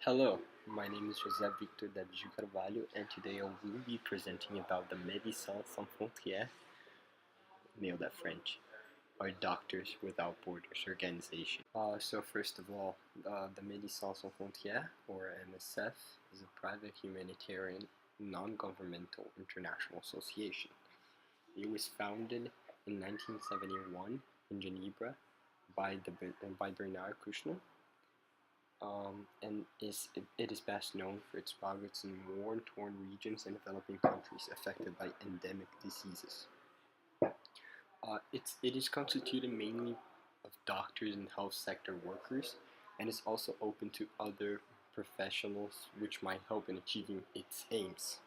Hello, my name is José Victor David Carvalho, and today I will be presenting about the Médecins Sans Frontières, nailed at French, or Doctors Without Borders organization. So first of all, the Médecins Sans Frontières, or MSF, is a private humanitarian, non-governmental international association. It was founded in 1971 in Geneva by Bernard Kouchner, and it is best known for its projects in war-torn regions and developing countries affected by endemic diseases. It is constituted mainly of doctors and health sector workers, and is also open to other professionals which might help in achieving its aims.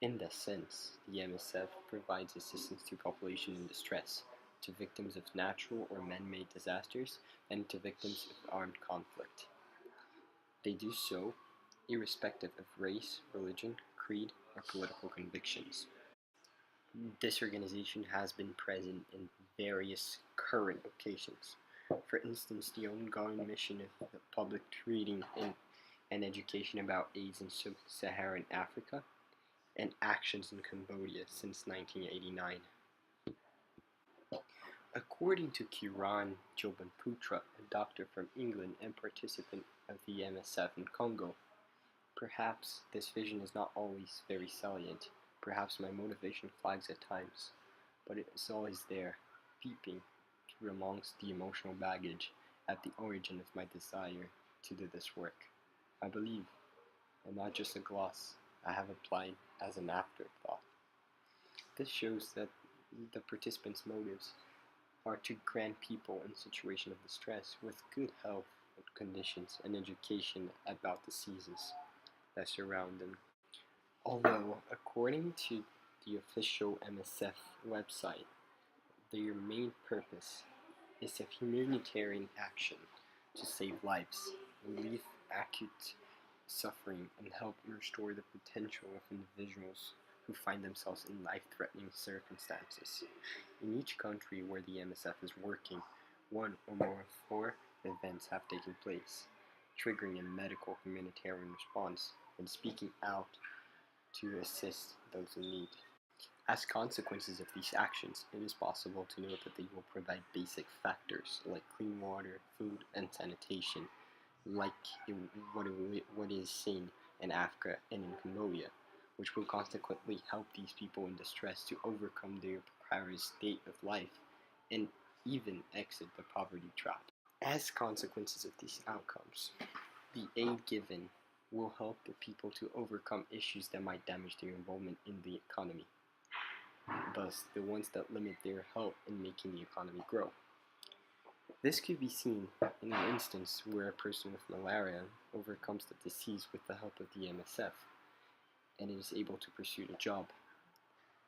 In that sense, the MSF provides assistance to population in distress, to victims of natural or man-made disasters, and to victims of armed conflict. They do so irrespective of race, religion, creed, or political convictions. This organization has been present in various current occasions. For instance, the ongoing mission of the public treating and education about AIDS in sub-Saharan Africa, and actions in Cambodia since 1989. According to Kiran Jobanputra, a doctor from England and participant of the MSF in Congo, perhaps this vision is not always very salient, perhaps my motivation flags at times, but it is always there, peeping through amongst the emotional baggage at the origin of my desire to do this work. I believe, and not just a gloss, I have applied as an afterthought. This shows that the participants' motives are to grant people in situation of distress with good health conditions and education about diseases that surround them. Although, according to the official MSF website, their main purpose is a humanitarian action to save lives, relieve acute suffering, and help restore the potential of individuals who find themselves in life-threatening circumstances. In each country where the MSF is working, one or more of 4 events have taken place, triggering a medical humanitarian response and speaking out to assist those in need. As consequences of these actions, it is possible to note that they will provide basic factors like clean water, food, and sanitation, like what is seen in Africa and in Cambodia, which will consequently help these people in distress to overcome their precarious state of life and even exit the poverty trap. As consequences of these outcomes, the aid given will help the people to overcome issues that might damage their involvement in the economy, thus the ones that limit their help in making the economy grow. This could be seen in an instance where a person with malaria overcomes the disease with the help of the MSF and is able to pursue the job.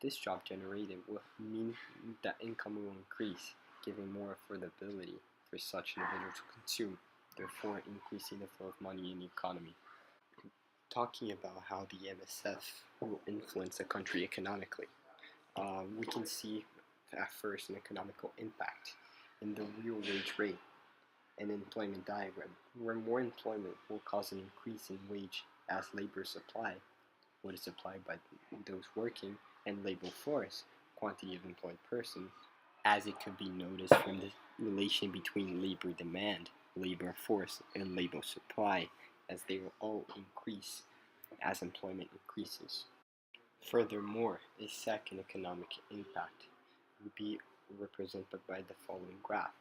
This job generated will mean that income will increase, giving more affordability for such individuals to consume, therefore increasing the flow of money in the economy. Talking about how the MSF will influence a country economically, we can see at first an economical impact in the real wage rate and employment diagram, where more employment will cause an increase in wage as labor supply, what is supplied by those working, and labor force, quantity of employed person, as it could be noticed from the relation between labor demand, labor force, and labor supply, as they will all increase as employment increases. Furthermore, a second economic impact would be represented by the following graph,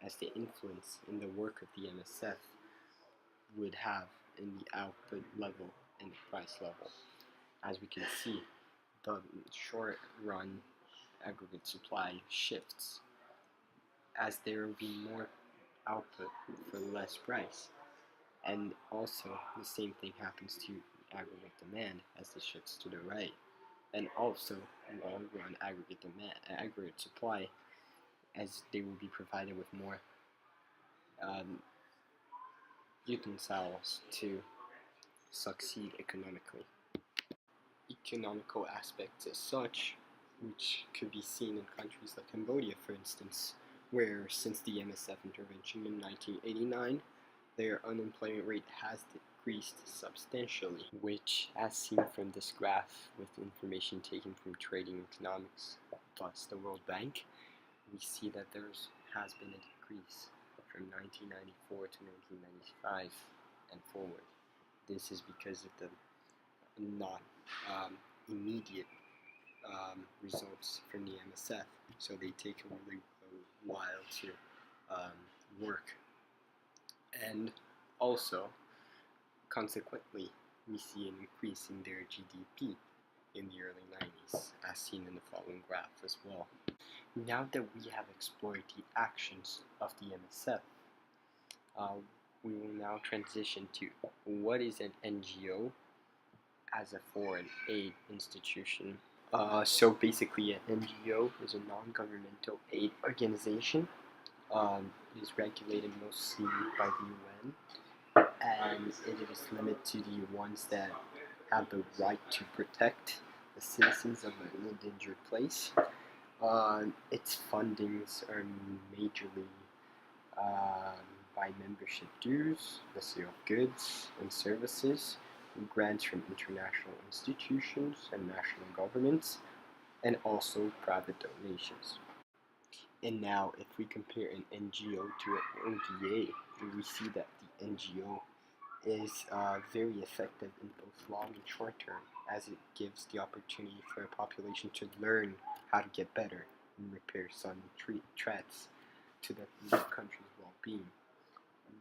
as the influence in the work of the MSF would have in the output level and the price level. As we can see, the short run aggregate supply shifts as there will be more output for less price, and also the same thing happens to aggregate demand as it shifts to the right, and also long run aggregate supply, as they will be provided with more utensils to succeed economically. Economical aspects as such, which could be seen in countries like Cambodia, for instance, where since the MSF intervention in 1989, their unemployment rate has decreased substantially, which, as seen from this graph with information taken from Trading Economics plus the World Bank, we see that there has been a decrease from 1994 to 1995 and forward. This is because of the not immediate results from the MSF, so they take a really while to work. And also, consequently, we see an increase in their GDP in the early 90s, as seen in the following graph as well. Now that we have explored the actions of the MSF, we will now transition to what is an NGO as a foreign aid institution. So basically, an NGO is a non-governmental aid organization. It is regulated mostly by the UN, and it is limited to the ones that have the right to protect the citizens of an endangered place. Its fundings are majorly by membership dues, the sale of goods and services, grants from international institutions and national governments, and also private donations. And now, if we compare an NGO to an ODA, we see that the NGO is very effective in both long and short term, as it gives the opportunity for a population to learn how to get better and repair sudden threats to the country's well-being.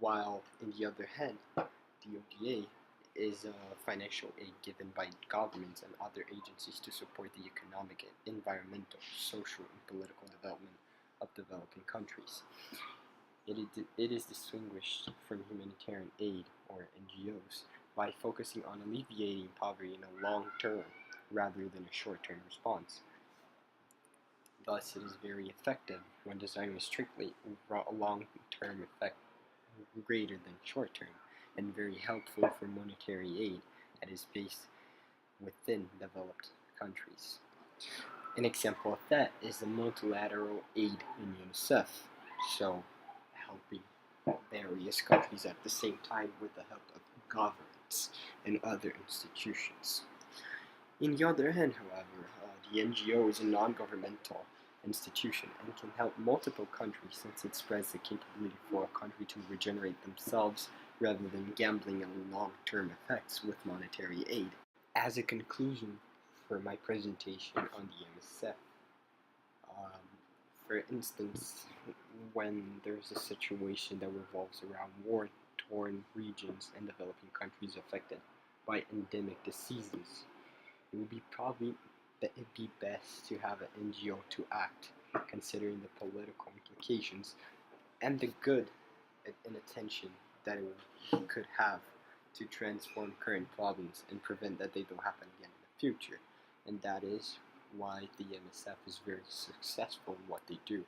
While, on the other hand, the ODA is financial aid given by governments and other agencies to support the economic, environmental, social, and political development of developing countries. It is distinguished from humanitarian aid, or NGOs, by focusing on alleviating poverty in a long term rather than a short-term response. Thus, it is very effective when desiring a strictly long-term effect greater than short-term, and very helpful for monetary aid that is based within developed countries. An example of that is the multilateral aid in UNICEF, so helping various countries at the same time with the help of governments and other institutions. On the other hand, however, the NGO is a non-governmental institution and can help multiple countries since it spreads the capability for a country to regenerate themselves rather than gambling on long-term effects with monetary aid. As a conclusion for my presentation on the MSF, for instance, when there's a situation that revolves around war-torn regions and developing countries affected by endemic diseases, it'd be best to have an NGO to act, considering the political implications and the good and attention that it could have to transform current problems and prevent that they don't happen again in the future. And that is why the MSF is very successful in what they do.